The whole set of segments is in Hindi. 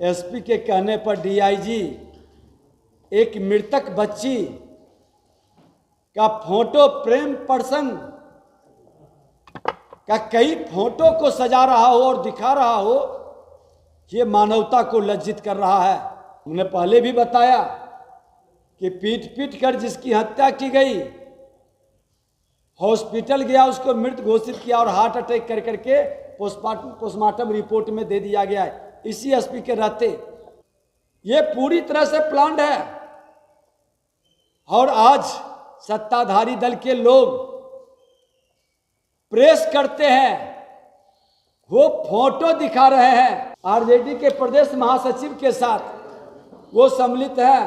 एसपी के कहने पर डीआईजी एक मृतक बच्ची का फोटो प्रेम प्रसंग का कई फोटो को सजा रहा हो और दिखा रहा हो, ये मानवता को लज्जित कर रहा है। हमने पहले भी बताया कि पीट पीट कर जिसकी हत्या की गई, हॉस्पिटल गया, उसको मृत घोषित किया और हार्ट अटैक कर करके पोस्टमार्टम रिपोर्ट में दे दिया गया है इसी एसपी के रहते। ये पूरी तरह से प्लान्ड है। और आज सत्ताधारी दल के लोग प्रेस करते हैं, वो फोटो दिखा रहे हैं। आरजेडी के प्रदेश महासचिव के साथ वो सम्मिलित हैं।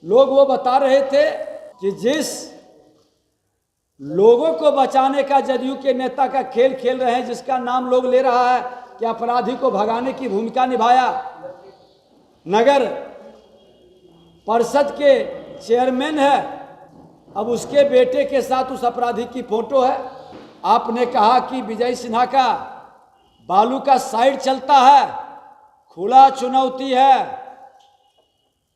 लोग वो बता रहे थे कि जिस लोगों को बचाने का जदयू के नेता का खेल खेल रहे हैं, जिसका नाम लोग ले रहा है कि अपराधी को भगाने की भूमिका निभाया, नगर परिषद के चेयरमैन है, अब उसके बेटे के साथ उस अपराधी की फोटो है। आपने कहा कि विजय सिन्हा का बालू का साइड चलता है, खुला चुनौती है।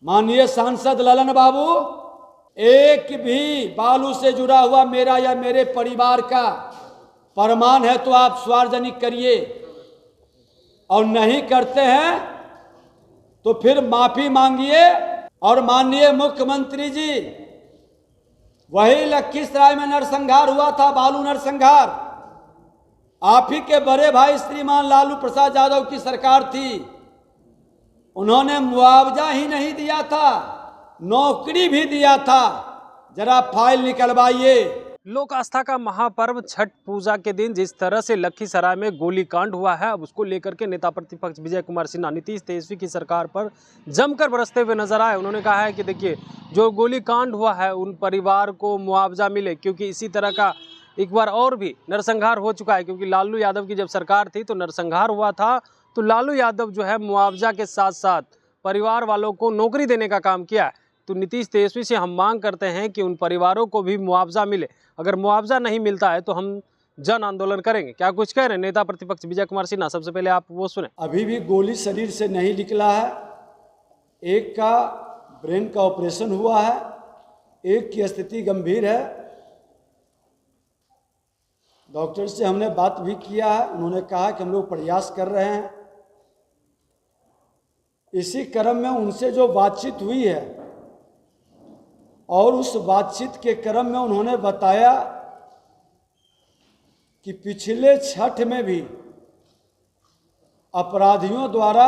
माननीय सांसद ललन बाबू, एक भी बालू से जुड़ा हुआ मेरा या मेरे परिवार का प्रमाण है तो आप सार्वजनिक करिए, और नहीं करते हैं तो फिर माफी मांगिए। और माननीय मुख्यमंत्री जी, वही लखीसराय में नरसंहार हुआ था, बालू नरसंहार, आप ही के बड़े भाई श्रीमान लालू प्रसाद यादव की सरकार थी। उन्होंने मुआवजा ही नहीं दिया था, नौकरी भी दिया था। जरा फाइल निकलवाइए। लोक आस्था का महापर्व छठ पूजा के दिन जिस तरह से लखीसराय में गोलीकांड हुआ है, अब उसको लेकर के नेता प्रतिपक्ष विजय कुमार सिन्हा नीतीश तेजस्वी की सरकार पर जमकर बरसते हुए नजर आए। उन्होंने कहा है कि देखिए, जो गोलीकांड हुआ है उन परिवार को मुआवजा मिले, क्योंकि इसी तरह का एक बार और भी नरसंहार हो चुका है। क्योंकि लालू यादव की जब सरकार थी तो नरसंहार हुआ था, तो लालू यादव जो है मुआवजा के साथ साथ परिवार वालों को नौकरी देने का काम किया है। तो नीतीश तेजस्वी से हम मांग करते हैं कि उन परिवारों को भी मुआवजा मिले। अगर मुआवजा नहीं मिलता है तो हम जन आंदोलन करेंगे। क्या कुछ कह रहे हैं नेता प्रतिपक्ष विजय कुमार सिन्हा? सबसे पहले आप वो सुने। अभी भी गोली शरीर से नहीं निकला है। एक का ब्रेन का ऑपरेशन हुआ है, एक की स्थिति गंभीर है। डॉक्टर से हमने बात भी किया है, उन्होंने कहा कि हम लोग प्रयास कर रहे हैं। इसी क्रम में उनसे जो बातचीत हुई है और उस बातचीत के क्रम में उन्होंने बताया कि पिछले छठ में भी अपराधियों द्वारा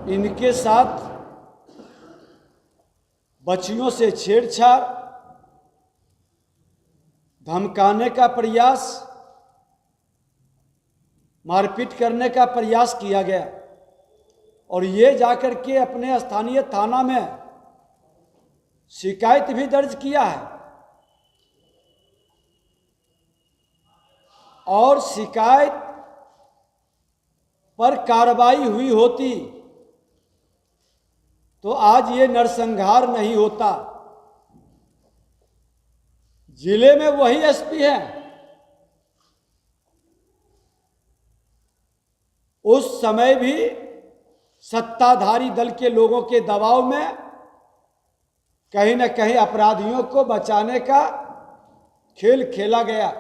इनके साथ बच्चियों से छेड़छाड़, धमकाने का प्रयास, मारपीट करने का प्रयास किया गया। और ये जाकर के अपने स्थानीय थाना में शिकायत भी दर्ज किया है। और शिकायत पर कार्रवाई हुई होती तो आज ये नरसंहार नहीं होता। जिले में वही एसपी है, उस समय भी सत्ताधारी दल के लोगों के दबाव में कहीं न कहीं अपराधियों को बचाने का खेल खेला गया।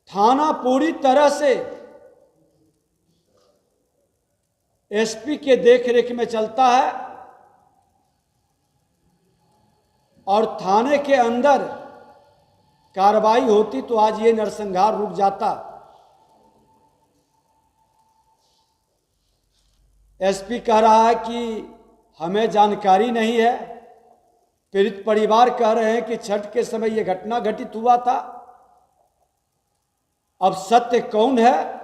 थाना पूरी तरह से एसपी के देखरेख में चलता है और थाने के अंदर कार्रवाई होती तो आज ये नरसंहार रुक जाता। एसपी कह रहा है कि हमें जानकारी नहीं है। पीड़ित परिवार कह रहे हैं कि छठ के समय यह घटना घटित हुआ था। अब सत्य कौन है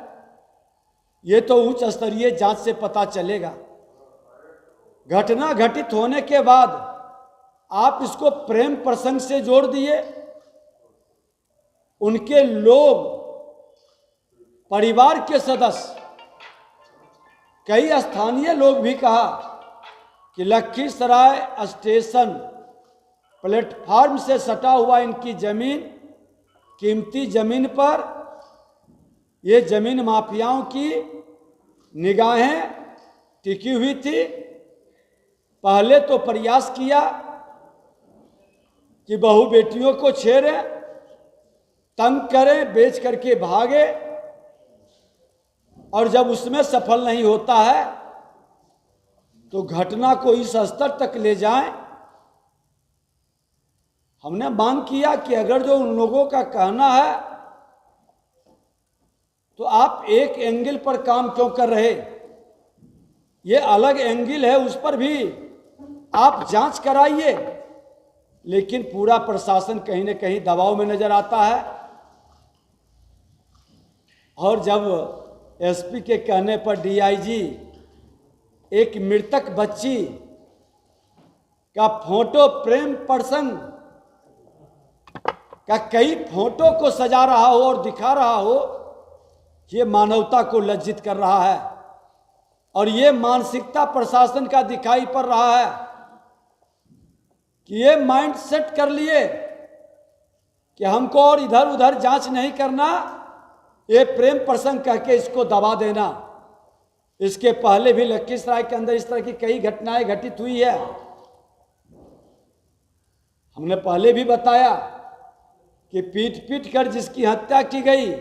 ये तो उच्च स्तरीय जांच से पता चलेगा। घटना घटित होने के बाद आप इसको प्रेम प्रसंग से जोड़ दिए। उनके लोग, परिवार के सदस्य, कई स्थानीय लोग भी कहा कि लखीसराय स्टेशन प्लेटफार्म से सटा हुआ इनकी जमीन, कीमती जमीन पर ये जमीन माफियाओं की निगाहें टिकी हुई थी। पहले तो प्रयास किया कि बहू बेटियों को छेड़ें, तंग करें, बेच करके भागे, और जब उसमें सफल नहीं होता है तो घटना को इस स्तर तक ले जाएं। हमने मांग किया कि अगर जो उन लोगों का कहना है तो आप एक एंगल पर काम क्यों कर रहे, ये अलग एंगल है, उस पर भी आप जांच कराइए। लेकिन पूरा प्रशासन कहीं न कहीं दबाव में नजर आता है। और जब एसपी के कहने पर डीआईजी एक मृतक बच्ची का फोटो प्रेम प्रसंग का कई फोटो को सजा रहा हो और दिखा रहा हो, ये मानवता को लज्जित कर रहा है। और ये मानसिकता प्रशासन का दिखाई पड़ रहा है कि ये माइंड सेट कर लिए कि हमको और इधर उधर जांच नहीं करना, ये प्रेम प्रसंग कह के इसको दबा देना। इसके पहले भी लखीसराय के अंदर इस तरह की कई घटनाएं घटित हुई है। हमने पहले भी बताया कि पीट पीट कर जिसकी हत्या की गई,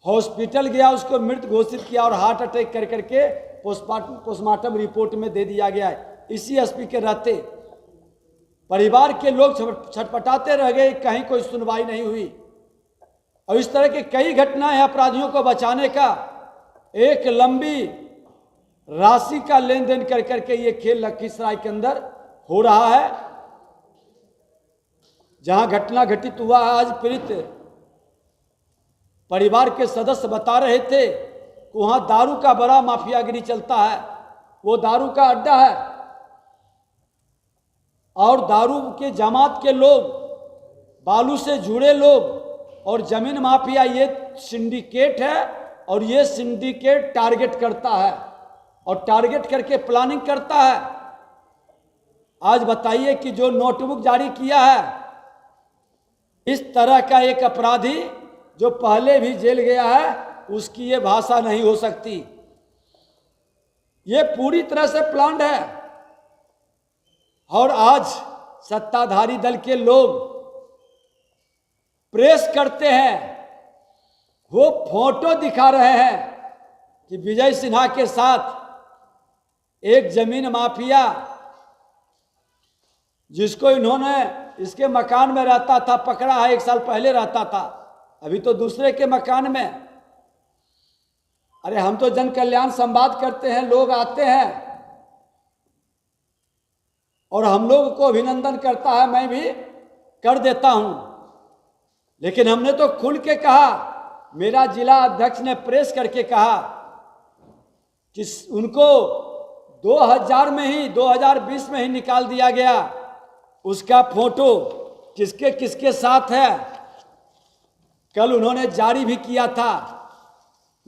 हॉस्पिटल गया, उसको मृत घोषित किया और हार्ट अटैक कर करके पोस्टमार्टम रिपोर्ट में दे दिया गया है। इसी एसपी के रहते परिवार के लोग छटपटाते रह गए, कहीं कोई सुनवाई नहीं हुई। और इस तरह की कई घटनाएं हैं। अपराधियों को बचाने का एक लंबी राशि का लेन देन कर करके ये खेल लखीसराय के अंदर हो रहा है। जहां घटना घटित हुआ है, आज पीड़ित परिवार के सदस्य बता रहे थे कि वहां दारू का बड़ा माफियागिरी चलता है, वो दारू का अड्डा है और दारू के जमात के लोग, बालू से जुड़े लोग और जमीन माफिया, ये सिंडिकेट है। और ये सिंडिकेट टारगेट करता है और टारगेट करके प्लानिंग करता है। आज बताइए कि जो नोटबुक जारी किया है, इस तरह का एक अपराधी जो पहले भी जेल गया है, उसकी ये भाषा नहीं हो सकती। ये पूरी तरह से प्लान्ड है। और आज सत्ताधारी दल के लोग प्रेस करते हैं, वो फोटो दिखा रहे हैं कि विजय सिन्हा के साथ एक जमीन माफिया, जिसको इन्होंने इसके मकान में रहता था, पकड़ा है, 1 साल पहले रहता था, अभी तो दूसरे के मकान में। अरे हम तो जन कल्याण संवाद करते हैं, लोग आते हैं और हम लोग को अभिनंदन करता है, मैं भी कर देता हूं। लेकिन हमने तो खुल के कहा, मेरा जिला अध्यक्ष ने प्रेस करके कहा कि उनको 2020 में ही निकाल दिया गया। उसका फोटो किसके किसके साथ है कल उन्होंने जारी भी किया था।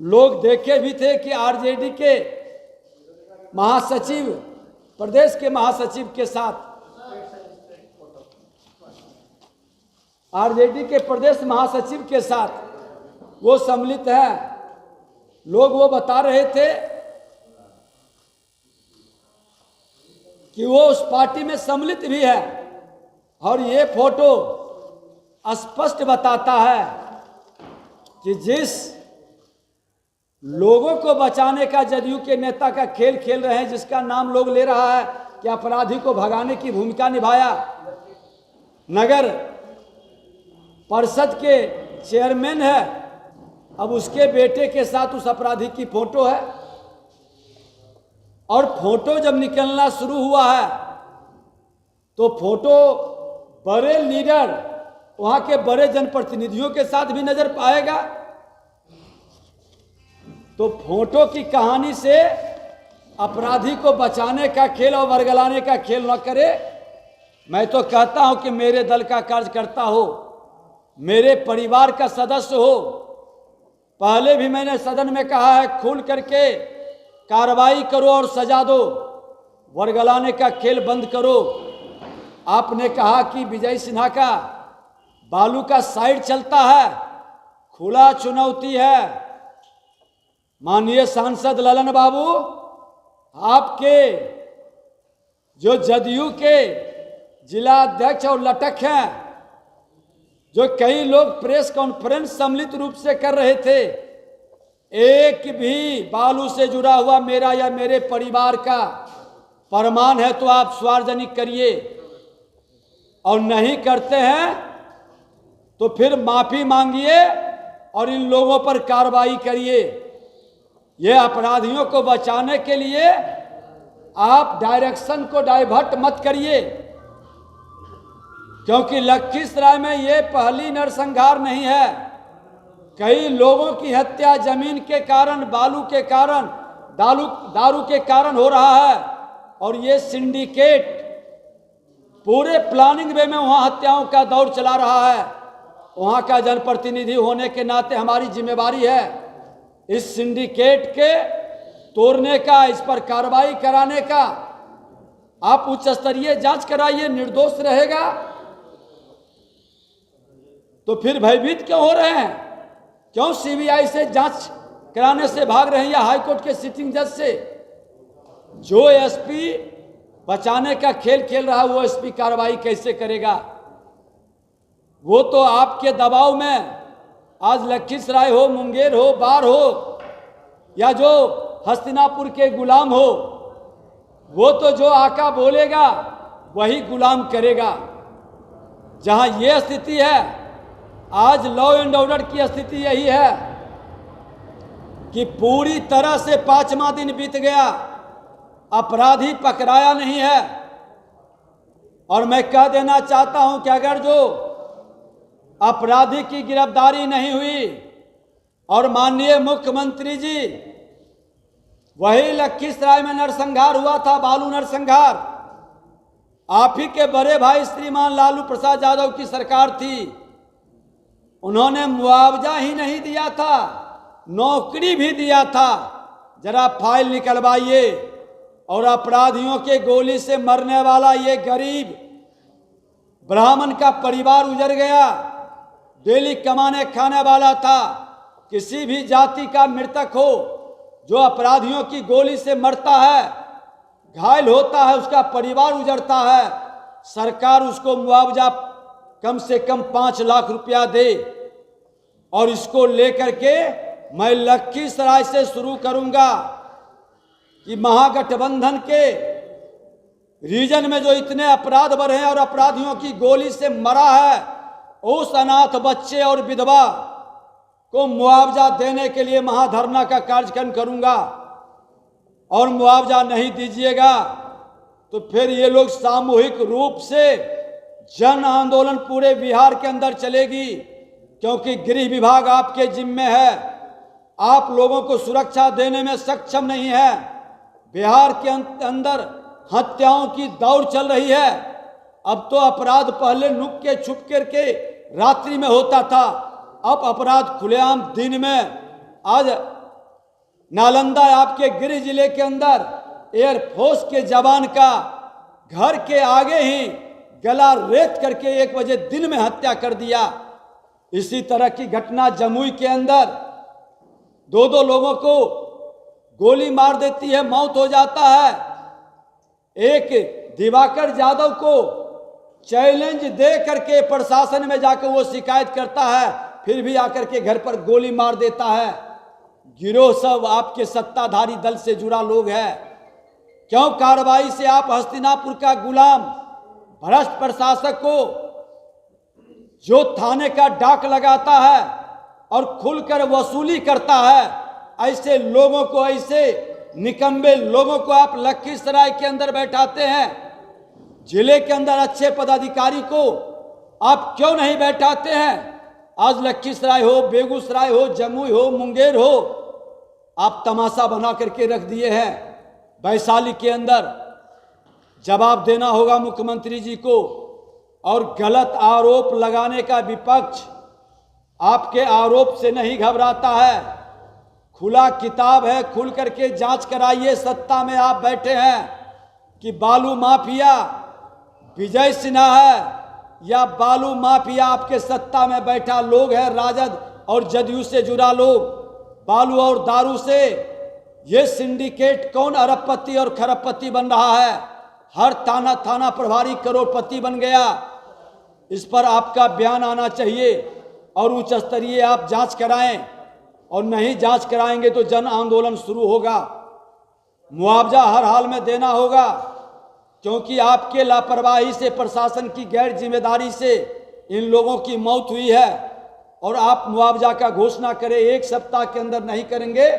लोग देखे भी थे कि आरजेडी के महासचिव, प्रदेश के महासचिव के साथ, आरजेडी के प्रदेश महासचिव के साथ वो सम्मिलित है। लोग वो बता रहे थे कि वो उस पार्टी में सम्मिलित भी है। और ये फोटो स्पष्ट बताता है कि जिस लोगों को बचाने का जदयू के नेता का खेल खेल रहे हैं, जिसका नाम लोग ले रहा है कि अपराधी को भगाने की भूमिका निभाया, नगर परिषद के चेयरमैन है, अब उसके बेटे के साथ उस अपराधी की फोटो है। और फोटो जब निकलना शुरू हुआ है तो फोटो बड़े लीडर, वहां के बड़े जनप्रतिनिधियों के साथ भी नजर पाएगा। तो फोटो की कहानी से अपराधी को बचाने का खेल और वर्गलाने का खेल न करे। मैं तो कहता हूं कि मेरे दल का कार्यकर्ता हो, मेरे परिवार का सदस्य हो, पहले भी मैंने सदन में कहा है, खुल करके कार्रवाई करो और सजा दो, वर्गलाने का खेल बंद करो। आपने कहा कि विजय सिन्हा का बालू का साइड चलता है, खुला चुनौती है। माननीय सांसद ललन बाबू, आपके जो जदयू के जिला अध्यक्ष और लटक हैं, जो कई लोग प्रेस कॉन्फ्रेंस सम्मिलित रूप से कर रहे थे, एक भी बालू से जुड़ा हुआ मेरा या मेरे परिवार का प्रमाण है तो आप सार्वजनिक करिए, और नहीं करते हैं तो फिर माफी मांगिए और इन लोगों पर कार्रवाई करिए। ये अपराधियों को बचाने के लिए आप डायरेक्शन को डाइवर्ट मत करिए, क्योंकि लखीसराय में ये पहली नरसंहार नहीं है। कई लोगों की हत्या जमीन के कारण, बालू के कारण, दारू के कारण हो रहा है, और ये सिंडिकेट पूरे प्लानिंग वे में वहां हत्याओं का दौर चला रहा है। वहां का जनप्रतिनिधि होने के नाते हमारी जिम्मेवारी है इस सिंडिकेट के तोड़ने का, इस पर कार्रवाई कराने का। आप उच्च स्तरीय जांच कराइए, निर्दोष रहेगा। तो फिर भयभीत क्यों हो रहे हैं? क्यों सीबीआई से जांच कराने से भाग रहे हैं या हाईकोर्ट के सिटिंग जज से? जो एसपी बचाने का खेल खेल रहा है वो एसपी कार्रवाई कैसे करेगा? वो तो आपके दबाव में आज लखीसराय हो, मुंगेर हो, बाढ़ हो, या जो हस्तिनापुर के गुलाम हो, वो तो जो आका बोलेगा वही गुलाम करेगा। जहां ये स्थिति है, आज लॉ एंड ऑर्डर की स्थिति यही है कि पूरी तरह से 5वां दिन बीत गया, अपराधी पकड़ाया नहीं है। और मैं कह देना चाहता हूं कि अगर जो अपराधी की गिरफ्तारी नहीं हुई और माननीय मुख्यमंत्री जी, वही लखीसराय में नरसंहार हुआ था, बालू नरसंहार, आप ही के बड़े भाई श्रीमान लालू प्रसाद यादव की सरकार थी। उन्होंने मुआवजा ही नहीं दिया था, नौकरी भी दिया था। जरा फाइल निकलवाइए। और अपराधियों के गोली से मरने वाला ये गरीब ब्राह्मण का परिवार उजड़ गया, डेली कमाने खाने वाला था। किसी भी जाति का मृतक हो जो अपराधियों की गोली से मरता है, घायल होता है, उसका परिवार उजड़ता है, सरकार उसको मुआवजा कम से कम 5 लाख रुपया दे। और इसको लेकर के मैं लखीसराय से शुरू करूंगा कि महागठबंधन के रीजन में जो इतने अपराध बढ़े हैं और अपराधियों की गोली से मरा है, उस अनाथ बच्चे और विधवा को मुआवजा देने के लिए महाधरना का कार्यक्रम करूंगा। और मुआवजा नहीं दीजिएगा तो फिर ये लोग सामूहिक रूप से जन आंदोलन पूरे बिहार के अंदर चलेगी, क्योंकि गृह विभाग आपके जिम्मे है, आप लोगों को सुरक्षा देने में सक्षम नहीं है। बिहार के अंदर हत्याओं की दौड़ चल रही है। अब तो अपराध पहले नुक के छुप करके रात्रि में होता था, अब अपराध खुलेआम दिन में। आज नालंदा आपके गृह जिले के अंदर एयरफोर्स के जवान का घर के आगे ही गला रेत करके 1 बजे दिन में हत्या कर दिया। इसी तरह की घटना जमुई के अंदर 2 लोगों को गोली मार देती है, मौत हो जाता है। एक दिवाकर यादव को चैलेंज दे करके प्रशासन में जाकर वो शिकायत करता है, फिर भी आकर के घर पर गोली मार देता है। गिरोह सब आपके सत्ताधारी दल से जुड़ा लोग है। क्यों कार्रवाई से आप हस्तिनापुर का गुलाम भ्रष्ट प्रशासक को जो थाने का डाक लगाता है और खुलकर वसूली करता है, ऐसे लोगों को, ऐसे निकम्बे लोगों को आप लखीसराय के अंदर बैठाते हैं। जिले के अंदर अच्छे पदाधिकारी को आप क्यों नहीं बैठाते हैं? आज लखीसराय हो, बेगूसराय हो, जमुई हो, मुंगेर हो, आप तमाशा बना करके रख दिए हैं। वैशाली के अंदर जवाब देना होगा मुख्यमंत्री जी को। और गलत आरोप लगाने का विपक्ष आपके आरोप से नहीं घबराता है। खुला किताब है, खुल करके जांच कराइए। सत्ता में आप बैठे हैं कि बालू माफिया विजय सिन्हा है या बालू माफिया आपके सत्ता में बैठा लोग है, राजद और जदयू से जुड़ा लोग बालू और दारू से ये सिंडिकेट कौन अरबपति और खरबपति बन रहा है, हर थाना प्रभारी करोड़पति बन गया। इस पर आपका बयान आना चाहिए और उच्च स्तरीय आप जांच कराएं, और नहीं जांच कराएंगे तो जन आंदोलन शुरू होगा। मुआवजा हर हाल में देना होगा, क्योंकि आपके लापरवाही से, प्रशासन की गैर जिम्मेदारी से इन लोगों की मौत हुई है। और आप मुआवजा का घोषणा करें, 1 सप्ताह के अंदर नहीं करेंगे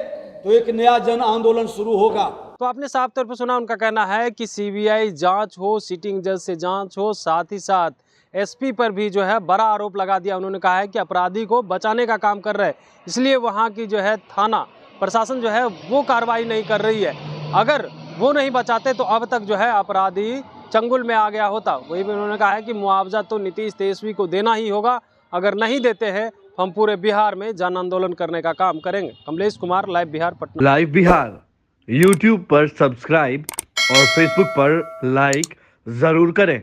तो एक नया जन आंदोलन शुरू होगा। तो आपने साफ तौर पर सुना, उनका कहना है कि सीबीआई जांच हो, सिटिंग जज से जांच हो, साथ ही साथ एसपी पर भी जो है बड़ा आरोप लगा दिया। उन्होंने कहा है कि अपराधी को बचाने का काम कर रहे हैं, इसलिए वहाँ की जो है थाना प्रशासन जो है वो कार्रवाई नहीं कर रही है। अगर वो नहीं बचाते तो अब तक जो है अपराधी चंगुल में आ गया होता। वही भी उन्होंने कहा है कि मुआवजा तो नीतीश तेजस्वी को देना ही होगा, अगर नहीं देते हैं हम पूरे बिहार में जन आंदोलन करने का काम करेंगे। Kamlesh Kumar, live Bihar, Patna. Live Bihar YouTube पर सब्सक्राइब और फेसबुक पर लाइक जरूर करें।